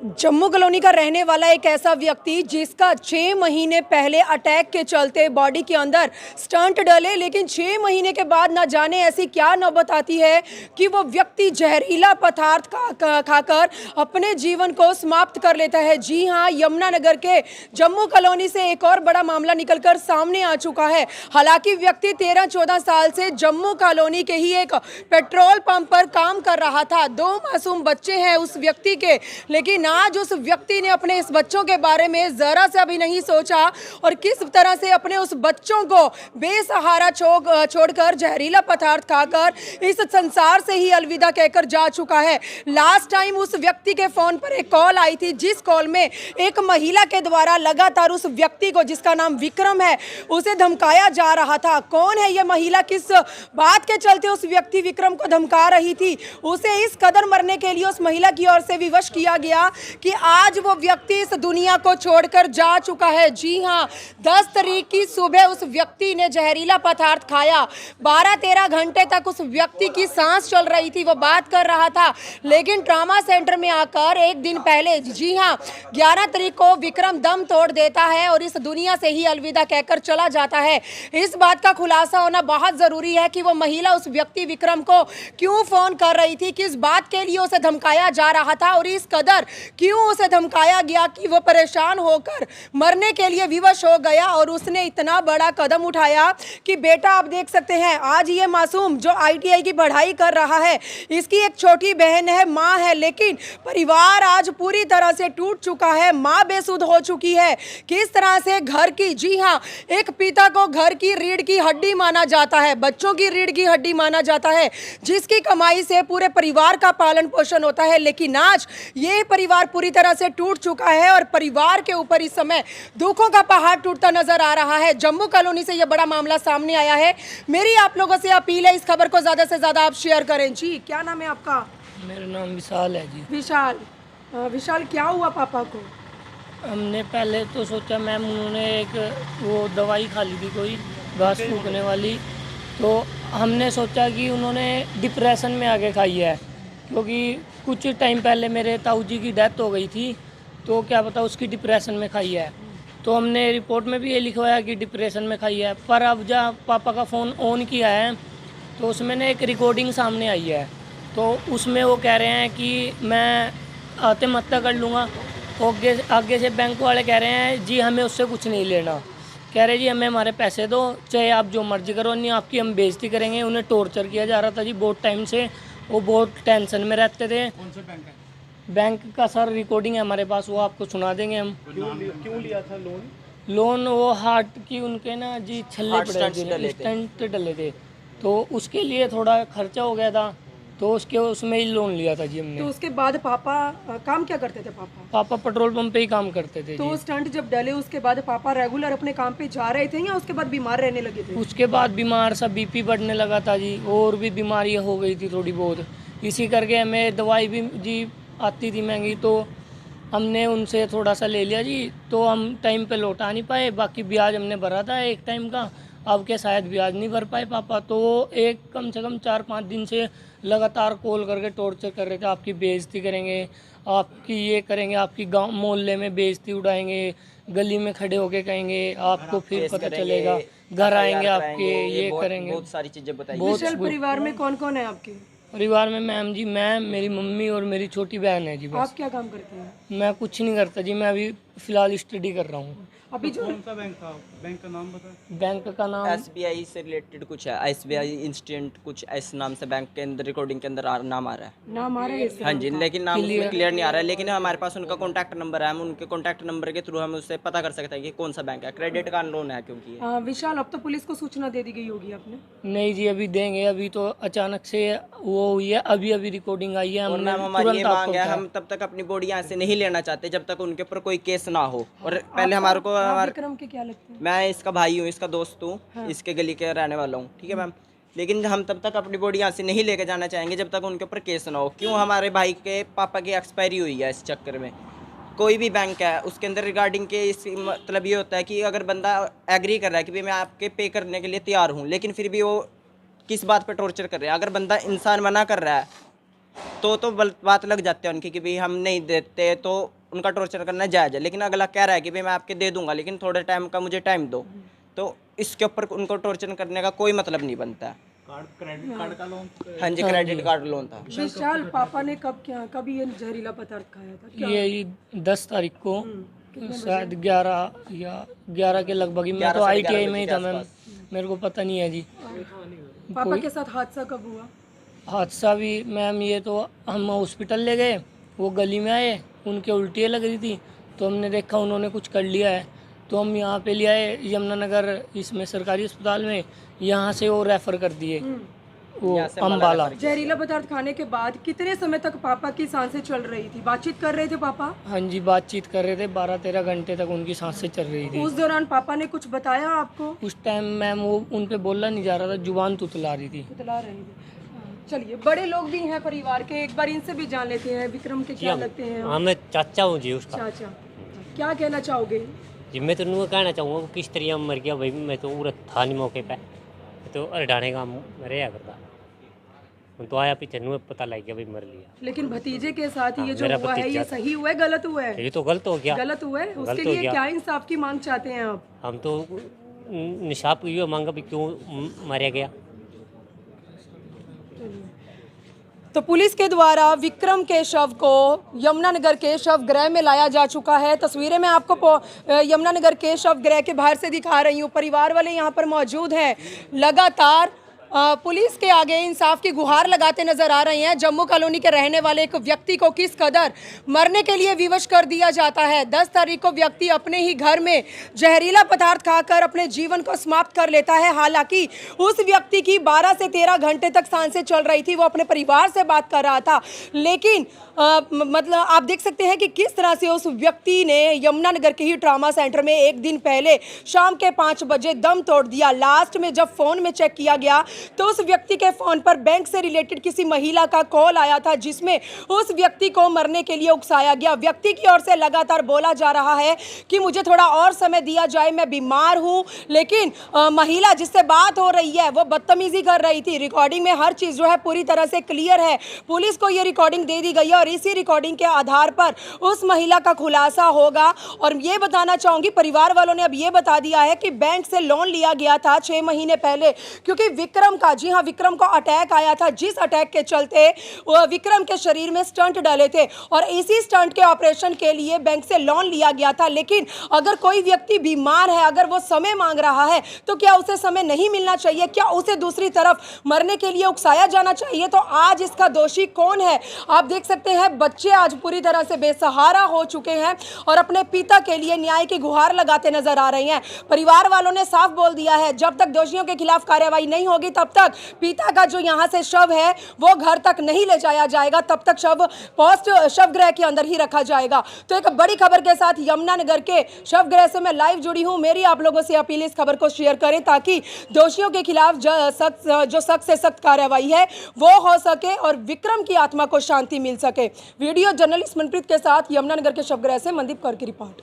Jammu colony का रहने वाला एक ऐसा व्यक्ति जिसका 6 महीने पहले अटैक के चलते बॉडी के अंदर स्टंट डले, लेकिन 6 महीने के बाद न जाने ऐसी क्या नौबत आती है कि वो व्यक्ति जहरीला पदार्थ खाकर अपने जीवन को समाप्त कर लेता है। जी हाँ, यमुनानगर के जम्मू कॉलोनी से एक और बड़ा मामला निकलकर सामने आ चुका है। हालांकि व्यक्ति 13-14 साल से जम्मू कॉलोनी के ही एक पेट्रोल पंप पर काम कर रहा था। 2 मासूम बच्चे हैं उस व्यक्ति के, लेकिन आज उस व्यक्ति ने अपने इस बच्चों के बारे में जरा सा भी नहीं सोचा और किस तरह से अपने उस बच्चों को बेसहारा छोड़कर जहरीला पदार्थ खाकर इस संसार से ही अलविदा कहकर जा चुका है। लास्ट टाइम उस व्यक्ति के फोन पर एक कॉल आई थी, जिस कॉल में एक महिला के द्वारा लगातार उस व्यक्ति को, जिसका नाम विक्रम है, उसे धमकाया जा रहा था। कौन है यह महिला, किस बात के चलते उस व्यक्ति विक्रम को धमका रही थी, उसे इस कदर मरने के लिए उस महिला की ओर से विवश किया गया कि आज वो व्यक्ति इस दुनिया को छोड़कर जा चुका है। जी हाँ, 10 तारीख की सुबह उस व्यक्ति ने जहरीला पदार्थ खाया। 12-13 घंटे तक उस व्यक्ति की सांस चल रही थी, वो बात कर रहा था, लेकिन ट्रॉमा सेंटर में आकर एक दिन पहले, जी हाँ, 11 तारीख को विक्रम दम तोड़ देता है और इस दुनिया से ही अलविदा कहकर चला जाता है। इस बात का खुलासा होना बहुत जरूरी है कि वो महिला उस व्यक्ति विक्रम को क्यों फोन कर रही थी, किस बात के लिए उसे धमकाया जा रहा था और इस कदर क्यों उसे धमकाया गया कि वो परेशान होकर मरने के लिए विवश हो गया और उसने इतना बड़ा कदम उठाया कि बेटा, आप देख सकते हैं, आज ये मासूम जो ITI की पढ़ाई कर रहा है, इसकी एक छोटी बहन है, माँ है, लेकिन परिवार आज पूरी तरह से टूट चुका है। माँ बेसुध हो चुकी है। किस तरह से घर की, जी हाँ, एक पिता को घर की रीढ़ की हड्डी माना जाता है, बच्चों की रीढ़ की हड्डी माना जाता है, जिसकी कमाई से पूरे परिवार का पालन पोषण होता है, लेकिन आज ये परिवार पूरी तरह से टूट चुका है और परिवार के ऊपर इस समय दुखों का पहाड़ टूटता नजर आ रहा है। जम्मू कॉलोनी से यह बड़ा मामला सामने आया है। मेरी आप लोगों से अपील है, इस खबर को ज्यादा से ज्यादा आप शेयर करें। जी, क्या नाम है आपका? मेरा नाम विशाल है जी। विशाल। विशाल, क्या हुआ पापा को? हमने पहले तो सोचा मैम, उन्होंने एक वो दवाई खा ली थी, कोई घास फूकने वाली, तो हमने सोचा कि उन्होंने डिप्रेशन में आके खाई है, क्योंकि कुछ टाइम पहले मेरे ताऊ जी की डेथ हो गई थी, तो क्या पता उसकी डिप्रेशन में खाई है। तो हमने रिपोर्ट में भी ये लिखवाया कि डिप्रेशन में खाई है, पर अब जब पापा का फ़ोन ऑन किया है तो उसमें ना एक रिकॉर्डिंग सामने आई है, तो उसमें वो कह रहे हैं कि मैं आत्महत्या कर लूँगा। आगे से बैंक वाले कह रहे हैं जी हमें उससे कुछ नहीं लेना, कह रहे जी हमें हमारे पैसे दो, चाहे आप जो मर्जी करो, नहीं आपकी हम बेइज्जती करेंगे। उन्हें टॉर्चर किया जा रहा था जी बहुत टाइम से, वो बहुत टेंशन में रहते थे। कौन सा बैंक है? बैंक का सर रिकॉर्डिंग है हमारे पास, वो आपको सुना देंगे हम। क्यों लिया था लोन? लोन वो हार्ट की उनके ना जी छल्ले पड़े थे, स्टंट डले थे, तो उसके लिए थोड़ा खर्चा हो गया था, तो उसके उसमें ही लोन लिया था जी हमने। तो उसके बाद पापा काम क्या करते थे? पापा पेट्रोल पंप पे ही काम करते थे तो जी। स्टंट जब डले उसके बाद पापा रेगुलर अपने काम पे जा रहे थे या उसके बाद बीमार रहने लगे थे? उसके बाद बीमार सा BP बढ़ने लगा था जी, और भी बीमारी हो गई थी थोड़ी बहुत, इसी करके हमें दवाई भी जी आती थी महंगी, तो हमने उनसे थोड़ा सा ले लिया जी, तो हम टाइम पे लौटा नहीं पाए। बाकी ब्याज हमने भरा था एक टाइम का, अब के शायद ब्याज नहीं भर पाए पापा, तो वो एक कम से कम 4-5 दिन से लगातार कॉल करके टॉर्चर कर रहे थे, आपकी बेइज्जती करेंगे, आपकी ये करेंगे, आपकी गांव मोहल्ले में बेइज्जती उड़ाएंगे, गली में खड़े होके कहेंगे आपको फिर पता चलेगा, घर आएंगे आपके, ये करेंगे, बहुत सारी चीज़ें बताई। विशाल, परिवार में कौन कौन है आपके? परिवार में मैम जी, मैं, मेरी मम्मी और मेरी छोटी बहन है जी बस। आप क्या काम करते हैं? मैं कुछ नहीं करता जी, मैं अभी फ़िलहाल स्टडी कर रहा हूँ। अभी जो कौन सा बैंक था? बैंक का नाम बता। बैंक का नाम SBI से रिलेटेड कुछ है, SBI इंस्टेंट कुछ ऐसे नाम से बैंक के अंदर रिकॉर्डिंग के अंदर नाम आ रहा है। नाम आ रहा है इससे? हाँ जी, लेकिन नाम उसमें क्लियर नहीं आ रहा है, लेकिन हमारे पास उनका कॉन्टैक्ट नंबर है, हम उनके कॉन्टैक्ट नंबर के थ्रू हम उससे पता कर सकते हैं कि कौन सा बैंक है। क्रेडिट कार्ड लोन है क्योंकि ये। विशाल, अब तो पुलिस को सूचना दे दी गई होगी आपने? नहीं जी, अभी देंगे, अभी तो अचानक से वो हुई है, अभी अभी रिकॉर्डिंग आई है। और हमने मैम हमारी ये तुरंत आपको मांग है, बताया। हम तब तक अपनी बॉडी यहाँ से नहीं लेना चाहते जब तक उनके ऊपर कोई केस ना हो। और पहले हमारे को विक्रम के क्या लगते हैं? मैं इसका भाई हूँ, इसका दोस्त हूँ, इसके गली के रहने वाला हूँ, ठीक है मैम। लेकिन हम तब तक अपनी बॉडी यहाँ से नहीं लेके जाना चाहेंगे जब तक उनके ऊपर केस ना हो। क्यों? हमारे भाई के पापा की एक्सपायरी हुई है, इस चक्कर में कोई भी बैंक है उसके अंदर रिगार्डिंग के इस मतलब ये होता है कि अगर बंदा एग्री कर रहा है कि भाई मैं आपके पे करने के लिए तैयार हूँ, लेकिन फिर भी वो किस बात पर टॉर्चर कर रहे हैं। अगर बंदा इंसान मना कर रहा है तो बात लग जाती है उनकी कि भाई हम नहीं देते तो उनका टॉर्चर करना जायज़ है। लेकिन अगला कह रहा है कि भाई मैं आपके दे दूंगा लेकिन थोड़े टाइम का मुझे टाइम दो, तो इसके ऊपर उनको टॉर्चर करने का कोई मतलब नहीं बनता है। कार्ड क्रेडिट कार्ड का लोन? हाँ जी, क्रेडिट कार्ड लोन था। विशाल, पापा ने कब ये जहरीला पदार्थ खाया था? क्या? ये 10 तारीख को शायद 11 के लगभग ही, मैं 11 तो साढ़े ITI 11 में ही बजे था के मैम, मेरे को पता नहीं है जी। पापा के साथ हादसा कब हुआ? हादसा भी मैम, ये तो हम हॉस्पिटल ले गए, वो गली में आए, उनके उल्टियाँ लग रही थी, तो हमने देखा उन्होंने कुछ कर लिया है, तो हम यहाँ पे ले आए यमुनानगर इसमें सरकारी अस्पताल में, यहाँ से वो रेफ़र कर दिए वो यहाँ से अम्बाला। जहरीला पदार्थ खाने के बाद कितने समय तक पापा की सांसें चल रही थी? बातचीत कर रहे थे पापा? हाँ जी, बातचीत कर रहे थे, 12-13 घंटे तक उनकी सांसें चल रही थी। उस दौरान पापा ने कुछ बताया आपको? उस टाइम मैम वो उन पे बोलना नहीं जा रहा था, जुबान तुतला रही थी। बतला रहे थे। चलिए, बड़े लोग भी हैं परिवार के, एक बार इनसे भी जान लेते हैं। विक्रम के क्या लगते हैं? हाँ, मैं चाचा हूँ जी उसका। चाचा, क्या कहना चाहोगे? जी मैं तो नुआ कहना चाहूँगा वो किस तरह मर गया भाई, मैं तो उड़त था नहीं मौके पे, तो अरडाने का रहा करता, तो आया पीछे नुआ पता लग गया भाई मर लिया। लेकिन भतीजे के साथ ये जो मेरा हुआ है, ये भतीजा सही हुआ है गलत हुआ है? ये तो गलत हो गया। गलत हुआ है, गलत उसके हो लिए गया। क्या इंसाफ की मांग चाहते हैं आप? हम तो निशाब ये मांगा भी क्यों मारा गया। तो पुलिस के द्वारा विक्रम के शव को यमुनानगर के शव गृह में लाया जा चुका है। तस्वीरें मैं आपको यमुनानगर के शव गृह के बाहर से दिखा रही हूँ। परिवार वाले यहाँ पर मौजूद हैं, लगातार पुलिस के आगे इंसाफ की गुहार लगाते नजर आ रहे हैं। जम्मू कॉलोनी के रहने वाले एक व्यक्ति को किस कदर मरने के लिए विवश कर दिया जाता है। 10 तारीख को व्यक्ति अपने ही घर में जहरीला पदार्थ खाकर अपने जीवन को समाप्त कर लेता है। हालांकि उस व्यक्ति की 12 से 13 घंटे तक सांसें चल रही थी, वो अपने परिवार से बात कर रहा था, लेकिन मतलब आप देख सकते हैं कि किस तरह से उस व्यक्ति ने यमुनानगर के ही ट्रॉमा सेंटर में एक दिन पहले शाम के 5 बजे दम तोड़ दिया। लास्ट में जब फोन में चेक किया गया तो उस व्यक्ति के फोन पर बैंक से रिलेटेड किसी महिला का कॉल आया था, जिसमें उस व्यक्ति को मरने के लिए उकसाया गया। व्यक्ति की ओर से लगातार बोला जा रहा है कि मुझे थोड़ा और समय दिया जाए, मैं बीमार हूं, लेकिन महिला जिससे बात हो रही है वो बदतमीजी कर रही थी। रिकॉर्डिंग में हर चीज जो है पूरी तरह से क्लियर है, पुलिस को ये रिकॉर्डिंग दे दी गई है और इसी रिकॉर्डिंग के आधार पर उस महिला का खुलासा होगा। और ये बताना चाहूंगी, परिवार वालों ने अब ये बता दिया है कि बैंक से लोन लिया गया था 6 महीने पहले, क्योंकि विक्रम का, जी हाँ, विक्रम को अटैक आया था, जिस अटैक के चलते विक्रम के शरीर में स्टंट डाले थे और इसी स्टंट के ऑपरेशन के लिए बैंक से लोन लिया गया था। लेकिन अगर कोई व्यक्ति बीमार है, अगर वो समय मांग रहा है, तो क्या उसे समय नहीं मिलना चाहिए? क्या उसे दूसरी तरफ मरने के लिए उकसाया जाना चाहिए? तो आज इसका दोषी कौन है? आप देख सकते हैं, बच्चे आज पूरी तरह से बेसहारा हो चुके हैं और अपने पिता के लिए न्याय की गुहार लगाते नजर आ रहे हैं। परिवार वालों ने साफ बोल दिया है, जब तक दोषियों के खिलाफ कार्रवाई नहीं होगी तब तक पिता का जो यहाँ से शव है वो घर तक नहीं ले जाया जाएगा, तब तक शव पोस्ट शवगृह के अंदर ही रखा जाएगा। तो एक बड़ी खबर के साथ यमुनानगर के शवगृह से मैं लाइव जुड़ी हूँ। मेरी आप लोगों से अपील, इस खबर को शेयर करें ताकि दोषियों के खिलाफ जो सख्त से सख्त कार्रवाई है वो हो सके और विक्रम की आत्मा को शांति मिल सके। वीडियो जर्नलिस्ट मनप्रीत के साथ यमुनानगर के शवगृह से मनदीप कौर की रिपोर्ट।